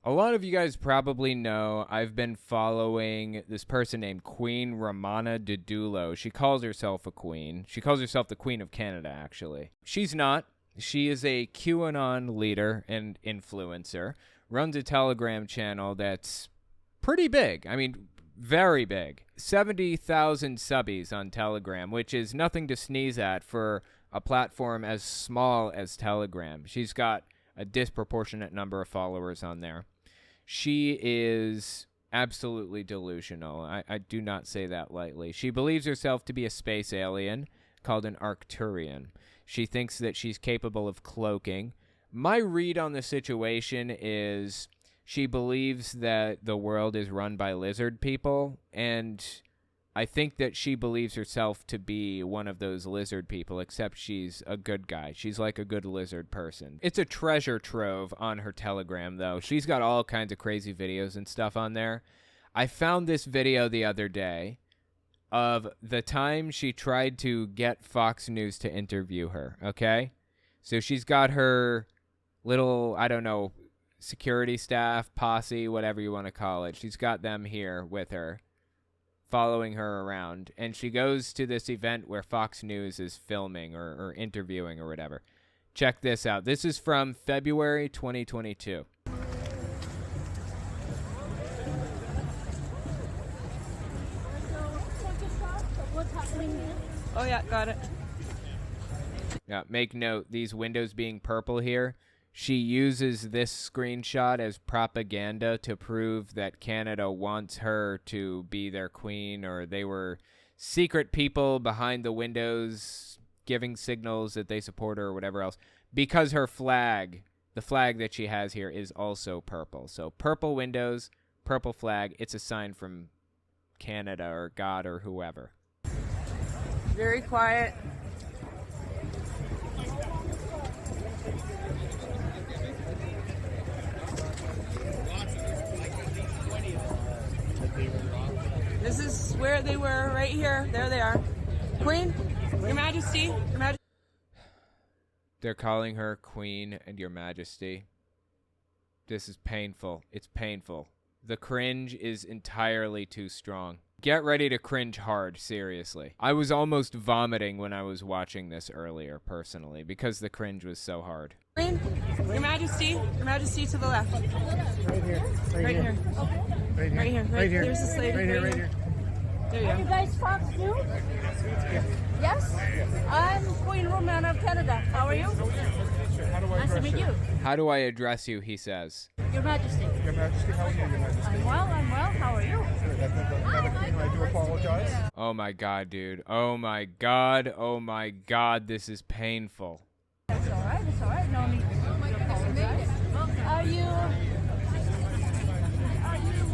A lot of you guys probably know I've been following this person named Queen Ramana Didulo. She calls herself a queen. She calls herself the Queen of Canada, actually. She's not. She is a QAnon leader and influencer. Runs a Telegram channel that's pretty big. I mean, very big. 70,000 subbies on Telegram, which is nothing to sneeze at for a platform as small as Telegram. She's got a disproportionate number of followers on there. She is absolutely delusional. I do not say that lightly. She believes herself to be a space alien called an Arcturian. She thinks that she's capable of cloaking. My read on the situation is she believes that the world is run by lizard people, and I think that she believes herself to be one of those lizard people, except she's a good guy. She's like a good lizard person. It's a treasure trove on her Telegram, though. She's got all kinds of crazy videos and stuff on there. I found this video the other day of the time she tried to get Fox News to interview her, okay? So she's got her little, I don't know, security staff, posse, whatever you want to call it. She's got them here with her, following her around, and she goes to this event where Fox News is filming or interviewing or whatever. Check this out. This is from February 2022. Oh yeah, got it. Yeah, make note, these windows being purple here, she uses this screenshot as propaganda to prove that Canada wants her to be their queen, or they were secret people behind the windows giving signals that they support her or whatever else, because her flag, the flag that she has here, is also purple. So purple windows, purple flag, it's a sign from Canada or God or whoever. Very quiet. This is where they were, right here. There they are. Queen, Your Majesty, Your Majesty. They're calling her Queen and Your Majesty. This is painful. It's painful. The cringe is entirely too strong. Get ready to cringe hard, seriously. I was almost vomiting when I was watching this earlier, personally, because the cringe was so hard. Queen, Your Majesty to the left. Right here. Right here. Right here. Right here. There's this lady. Right here. Right here. There you Are you go. guys Fox News? Yes? I'm Queen Romana of Canada. How are you? How do I Nice to address meet you? you. How do I address you, he says. Your Majesty. Your Majesty, how are you, Your Majesty? I'm well. How are you? I do apologize. Oh my god, dude. Oh my god. Oh my god, this is painful. It's all right. No need to apologize. Are you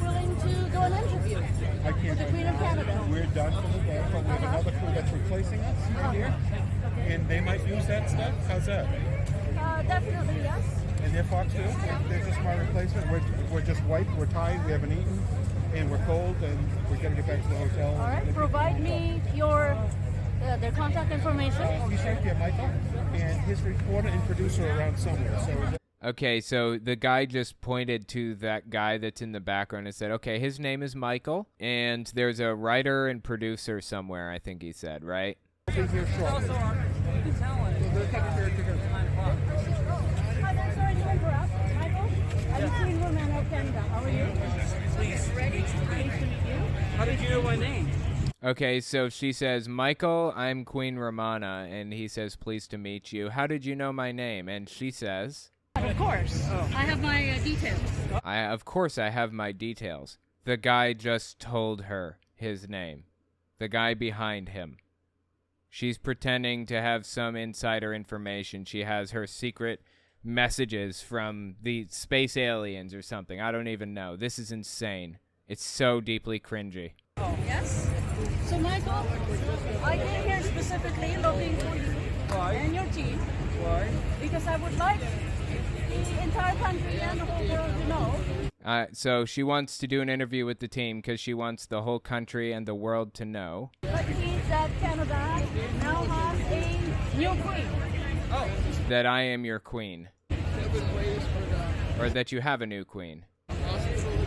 willing to do an interview I with can't. the Queen of Canada? We're done for the day, but we have another crew that's replacing us right here. And they might use that stuff. How's that? Definitely, yes. And they're Fox News. They're just my replacement. We're just wiped. We're tired. We haven't eaten. And we're cold. And we're going to get back to the hotel. All right. Provide me their contact information. He's right there, Michael. And his reporter and producer are around somewhere. So. Okay, so the guy just pointed to that guy that's in the background and said, okay, his name is Michael, and there's a writer and producer somewhere, I think he said, right? We'll be here shortly. Hi, I'm sorry to interrupt. Michael, I'm Queen Romana of Canada. How are you? Please. Nice to meet you. How did you know my name? Okay, so she says, Michael, I'm Queen Ramana, and he says, pleased to meet you. How did you know my name? And she says, Of course. I have my details. of course I have my details. The guy just told her his name. The guy behind him. She's pretending to have some insider information. She has her secret messages from the space aliens or something. I don't even know. This is insane. It's so deeply cringy. Yes? So, Michael, I came here specifically looking for you and your team. Why? Because I would like the entire country and the whole world to know. So she wants to do an interview with the team because she wants the whole country and the world to know. That means that Canada now has a new queen. That I am your queen. Or that you have a new queen.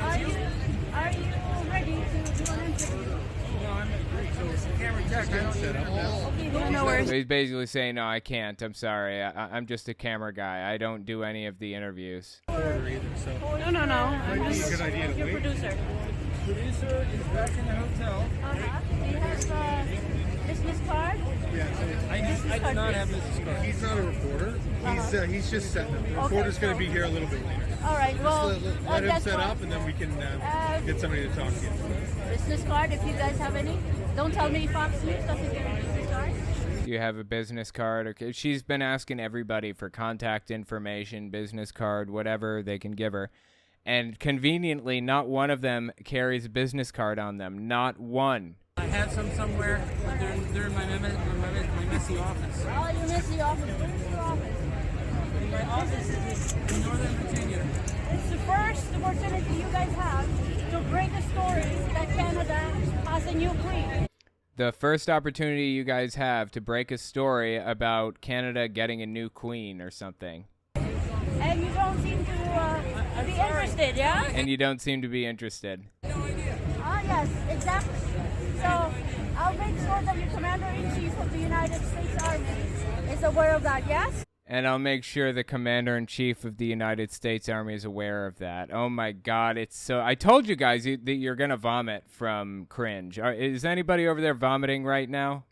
Are you ready to do an interview? Okay, No worries. So he's basically saying, no, I can't. I'm sorry. I'm just a camera guy. I don't do any of the interviews. No. I'm just Good idea to your wait. producer. Producer is back in the hotel. Do you have business card? I do not have Mrs. Carter. He's not a reporter. He's just setting up. The reporter's going to be here a little bit later. All right. Well, Let him that's set fine. up, and then we can get somebody to talk to you. Business card, if you guys have any. Don't tell me Fox News doesn't get a business card. Do you have a business card? Okay. She's been asking everybody for contact information, business card, whatever they can give her. And conveniently, not one of them carries a business card on them. Not one. I have some somewhere, but they're in my messy office. Oh, you missed the office. Where's your office? My office is in Northern Virginia. It's the first opportunity you guys have to break a story that Canada has a new queen. The first opportunity you guys have to break a story about Canada getting a new queen or something. And you don't seem to be interested, yeah? And you don't seem to be interested. Ah, yes, exactly. So I'll make sure that your Commander-in-Chief of the United States Army is aware of that, yes? And I'll make sure the Commander-in-Chief of the United States Army is aware of that. Oh my God, it's so... I told you guys that you're going to vomit from Cringe. Is anybody over there vomiting right now?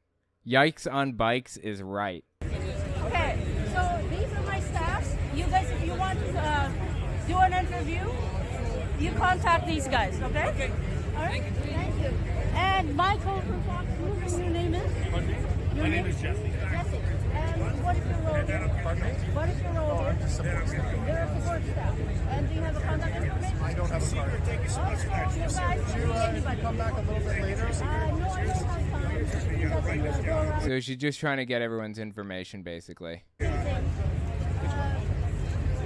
Yikes on Bikes is right. Okay, so these are my staffs. You guys, if you want to do an interview, you contact these guys, okay? Okay. All right, thank you. And Michael from Fox News, and your name is? My name is Jesse. Jesse. And what is your role here? What is your role here? You're a support staff. And do you have a contact information? I don't have a card. Thank you so much for that. You guys can see anybody. Come back a little bit later. No, I don't have time. Because I'm going to go around So she's just trying to get everyone's information, basically.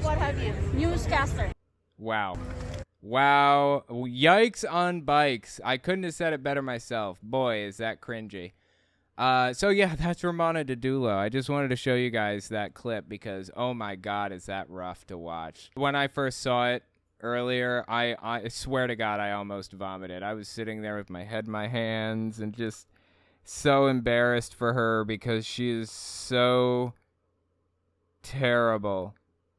what have you? Newscaster. Wow. Wow. Yikes on Bikes. I couldn't have said it better myself. Boy, is that cringy. So yeah, that's Romana Didulo. I just wanted to show you guys that clip because, oh my God, is that rough to watch. When I first saw it earlier, I swear to God, I almost vomited. I was sitting there with my head in my hands and just so embarrassed for her because she is so terrible.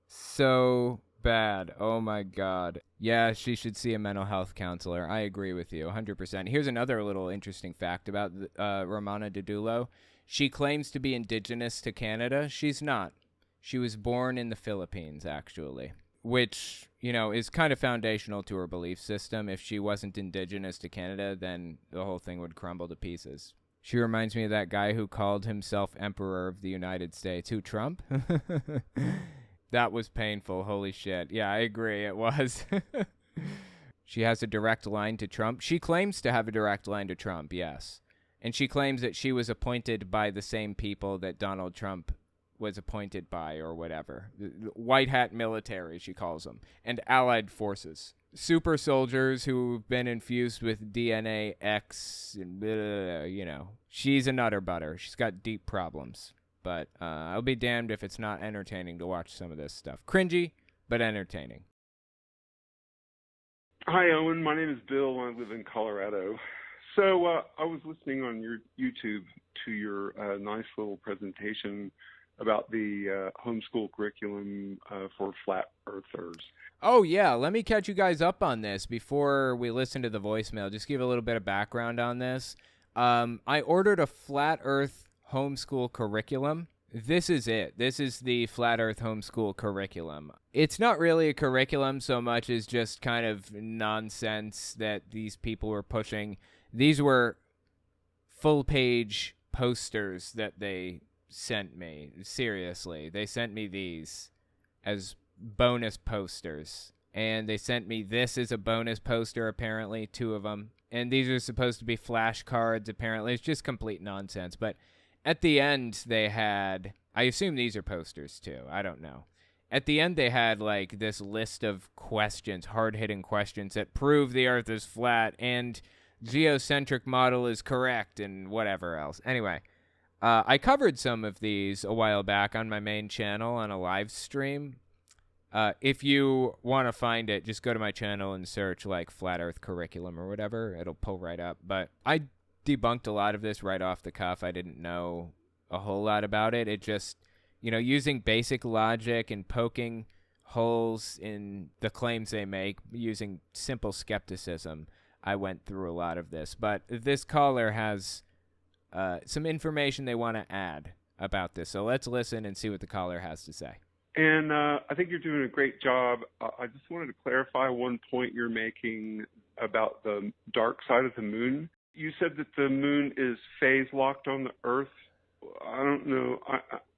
So bad. Oh my God. Yeah, she should see a mental health counselor. I agree with you 100%. Here's another little interesting fact about Romana Didulo. She claims to be indigenous to Canada. She's not. She was born in the Philippines, actually, which, you know, is kind of foundational to her belief system. If she wasn't indigenous to Canada, then the whole thing would crumble to pieces. She reminds me of that guy who called himself Emperor of the United States. Who, Trump? That was painful. Holy shit. Yeah, I agree. It was. She has a direct line to Trump. She claims to have a direct line to Trump, yes. And she claims that she was appointed by the same people that Donald Trump was appointed by or whatever. White hat military, she calls them. And allied forces. Super soldiers who've been infused with DNA X, and you know. She's a nutter butter. She's got deep problems. But I'll be damned if it's not entertaining to watch some of this stuff. Cringy, but entertaining. Hi, Owen. My name is Bill. I live in Colorado. So I was listening on your YouTube to your nice little presentation about the homeschool curriculum for flat earthers. Oh, yeah. Let me catch you guys up on this before we listen to the voicemail. Just give a little bit of background on this. I ordered a flat earth homeschool curriculum. This is it. This is the Flat Earth homeschool curriculum. It's not really a curriculum so much as just kind of nonsense that these people were pushing. These were full-page posters that they sent me. Seriously. They sent me these as bonus posters. And they sent me this as a bonus poster, apparently, 2 of them. And these are supposed to be flashcards, apparently. It's just complete nonsense. But at the end, they had... I assume these are posters, too. I don't know. At the end, they had, like, this list of questions, hard-hitting questions that prove the Earth is flat and geocentric model is correct and whatever else. Anyway, I covered some of these a while back on my main channel on a live stream. If you want to find it, just go to my channel and search like Flat Earth Curriculum or whatever. It'll pull right up. But I debunked a lot of this right off the cuff. I didn't know a whole lot about it. It just, using basic logic and poking holes in the claims they make, using simple skepticism, I went through a lot of this. But this caller has some information they want to add about this. So let's listen and see what the caller has to say. And I think you're doing a great job. I just wanted to clarify one point you're making about the dark side of the moon. You said that the moon is phase locked on the Earth. I don't know.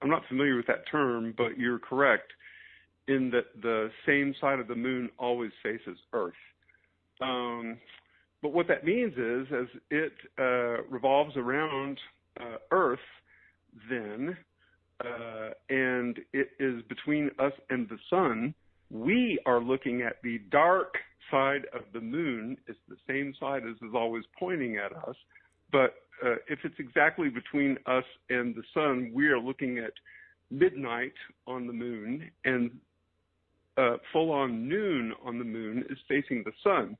I'm not familiar with that term, but you're correct in that the same side of the moon always faces Earth. But what that means is, as it revolves around Earth, then, and it is between us and the sun, we are looking at the dark side of the moon. It's the same side as is always pointing at us, but if it's exactly between us and the sun, we are looking at midnight on the moon, and full-on noon on the moon is facing the sun,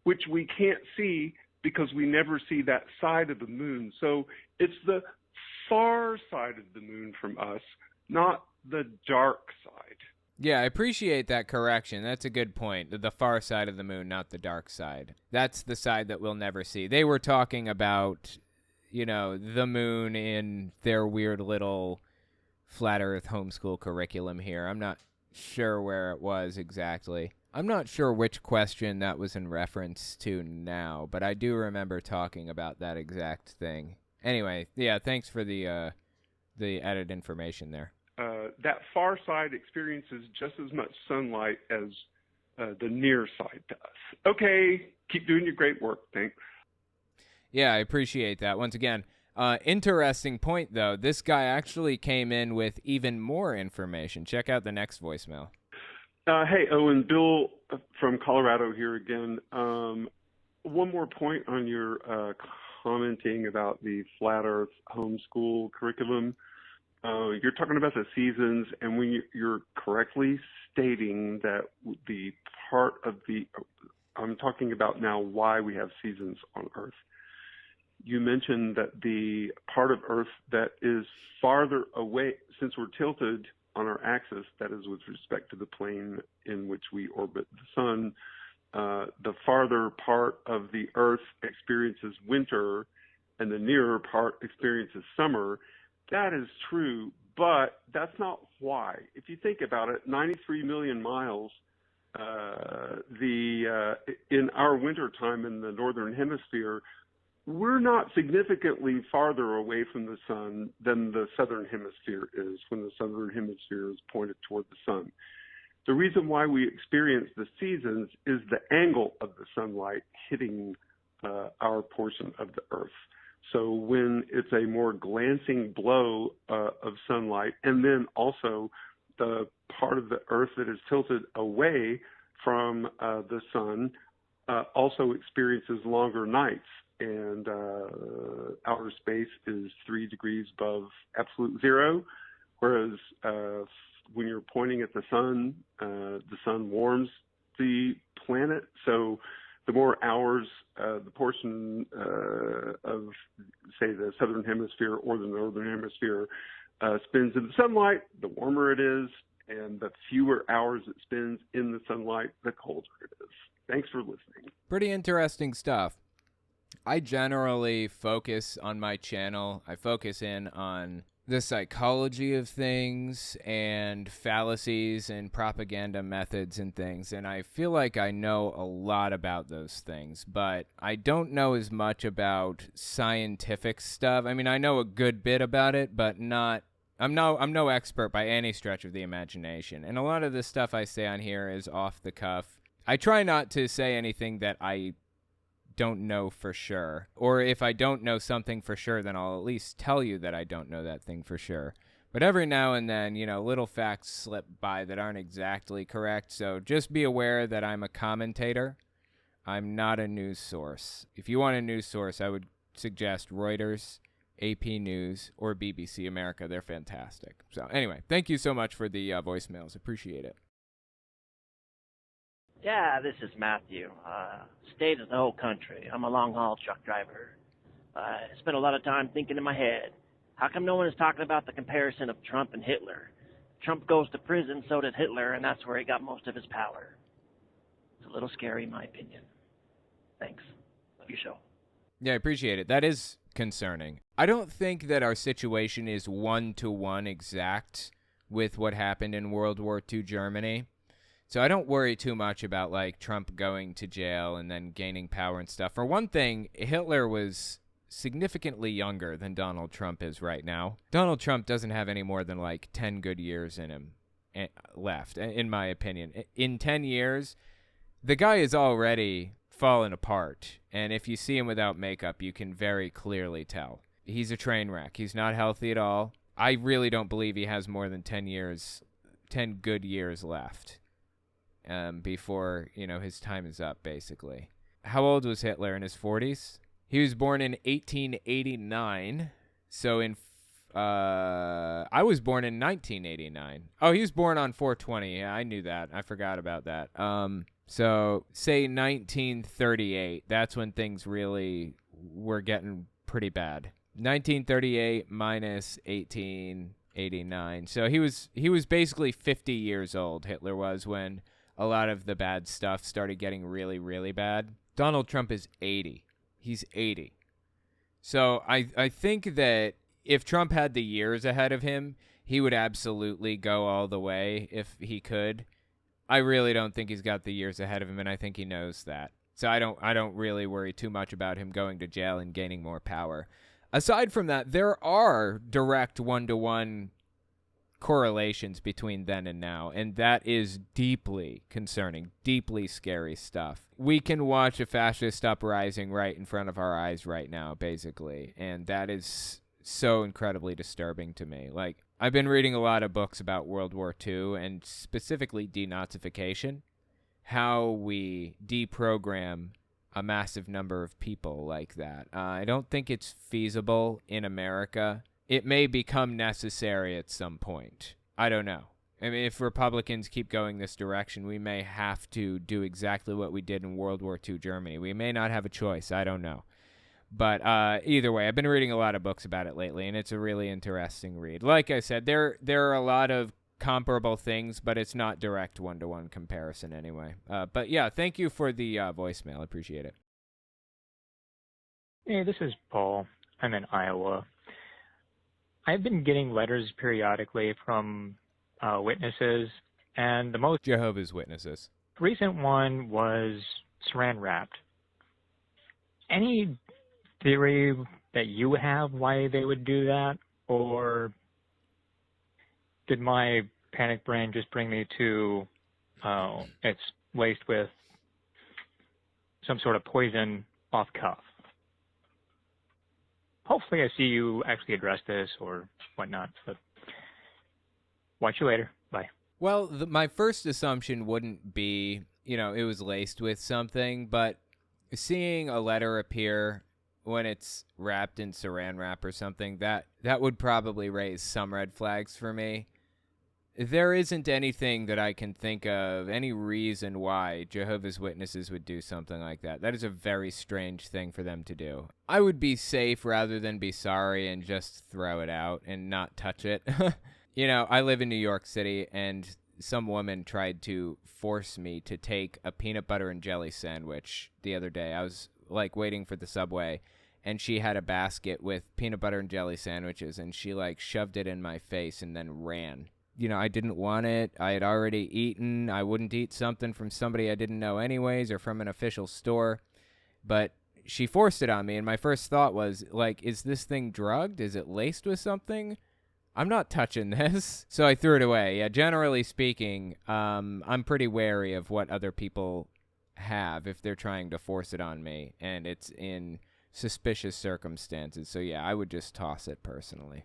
which we can't see because we never see that side of the moon. So it's the far side of the moon from us, not the dark side. Yeah, I appreciate that correction. That's a good point. The far side of the moon, not the dark side. That's the side that we'll never see. They were talking about, the moon in their weird little flat earth homeschool curriculum here. I'm not sure where it was exactly. I'm not sure which question that was in reference to now, but I do remember talking about that exact thing. Anyway, yeah, thanks for the added information there. That far side experiences just as much sunlight as the near side does. Okay, keep doing your great work. Thanks. Yeah, I appreciate that. Once again, interesting point, though. This guy actually came in with even more information. Check out the next voicemail. Hey, Owen, Bill from Colorado here again. One more point on your commenting about the Flat Earth homeschool curriculum. You're talking about the seasons, and when you're correctly stating that the part of I'm talking about now why we have seasons on Earth. You mentioned that the part of Earth that is farther away, since we're tilted on our axis, that is with respect to the plane in which we orbit the sun, the farther part of the Earth experiences winter and the nearer part experiences summer. That is true, but that's not why. If you think about it, 93 million miles, in our winter time in the northern hemisphere, we're not significantly farther away from the sun than the southern hemisphere is when the southern hemisphere is pointed toward the sun. The reason why we experience the seasons is the angle of the sunlight hitting our portion of the Earth. So when it's a more glancing blow of sunlight, and then also the part of the Earth that is tilted away from the sun also experiences longer nights. And outer space is 3 degrees above absolute zero, whereas when you're pointing at the sun warms the planet. So the more hours the portion of, say, the southern hemisphere or the northern hemisphere spends in the sunlight, the warmer it is, and the fewer hours it spends in the sunlight, the colder it is. Thanks for listening. Pretty interesting stuff. I generally focus on my channel. I focus in on the psychology of things and fallacies and propaganda methods and things. And I feel like I know a lot about those things, but I don't know as much about scientific stuff. I mean, I know a good bit about it, but I'm no expert by any stretch of the imagination. And a lot of the stuff I say on here is off the cuff. I try not to say anything that I don't know for sure, or if I don't know something for sure, then I'll at least tell you that I don't know that thing for sure. But every now and then, little facts slip by that aren't exactly correct, so just be aware that I'm a commentator. I'm not a news source. If you want a news source, I would suggest Reuters, AP News, or BBC America. They're fantastic. So anyway, thank you so much for the voicemails. Appreciate it. Yeah, this is Matthew. State is the whole country. I'm a long-haul truck driver. I spent a lot of time thinking in my head, how come no one is talking about the comparison of Trump and Hitler? Trump goes to prison, so did Hitler, and that's where he got most of his power. It's a little scary, in my opinion. Thanks. Love your show. Yeah, I appreciate it. That is concerning. I don't think that our situation is one-to-one exact with what happened in World War II Germany. So I don't worry too much about, like, Trump going to jail and then gaining power and stuff. For one thing, Hitler was significantly younger than Donald Trump is right now. Donald Trump doesn't have any more than, like, 10 good years in him left, in my opinion. In 10 years, the guy is already fallen apart. And if you see him without makeup, you can very clearly tell. He's a train wreck. He's not healthy at all. I really don't believe he has more than 10 good years left. Before, his time is up, basically. How old was Hitler? In his 40s? He was born in 1889. So I was born in 1989. Oh, he was born on 4/20. Yeah, I knew that. I forgot about that. So say 1938. That's when things really were getting pretty bad. 1938 minus 1889. So he was basically 50 years old, Hitler was, when a lot of the bad stuff started getting really, really bad. Donald Trump is 80. He's 80. So I think that if Trump had the years ahead of him, he would absolutely go all the way if he could. I really don't think he's got the years ahead of him, and I think he knows that. So I don't really worry too much about him going to jail and gaining more power. Aside from that, there are direct one-to-one correlations between then and now, and that is deeply concerning, deeply scary stuff. We can watch a fascist uprising right in front of our eyes right now, basically, and that is so incredibly disturbing to me. Like, I've been reading a lot of books about World War II and specifically denazification, how we deprogram a massive number of people like that. I don't think it's feasible in America. It may become necessary at some point. I don't know. I mean, if Republicans keep going this direction, we may have to do exactly what we did in World War II Germany. We may not have a choice. I don't know. But either way, I've been reading a lot of books about it lately, and it's a really interesting read. Like I said, there are a lot of comparable things, but it's not direct one-to-one comparison anyway. But yeah, thank you for the voicemail. I appreciate it. Hey, this is Paul. I'm in Iowa. I've been getting letters periodically from witnesses, and the most Jehovah's Witnesses. recent one was saran wrapped. Any theory that you have why they would do that, or did my panic brain just bring me to it's laced with some sort of poison off cuff? Hopefully I see you actually address this or whatnot, but watch you later. Bye. Well, my first assumption wouldn't be, it was laced with something, but seeing a letter appear when it's wrapped in saran wrap or something, that would probably raise some red flags for me. There isn't anything that I can think of, any reason why Jehovah's Witnesses would do something like that. That is a very strange thing for them to do. I would be safe rather than be sorry and just throw it out and not touch it. I live in New York City, and some woman tried to force me to take a peanut butter and jelly sandwich the other day. I was waiting for the subway, and she had a basket with peanut butter and jelly sandwiches, and she shoved it in my face and then ran. I didn't want it. I had already eaten. I wouldn't eat something from somebody I didn't know anyways, or from an official store. But she forced it on me, and my first thought was, is this thing drugged? Is it laced with something? I'm not touching this. So I threw it away. Yeah, generally speaking, I'm pretty wary of what other people have if they're trying to force it on me, and it's in suspicious circumstances. So yeah, I would just toss it personally.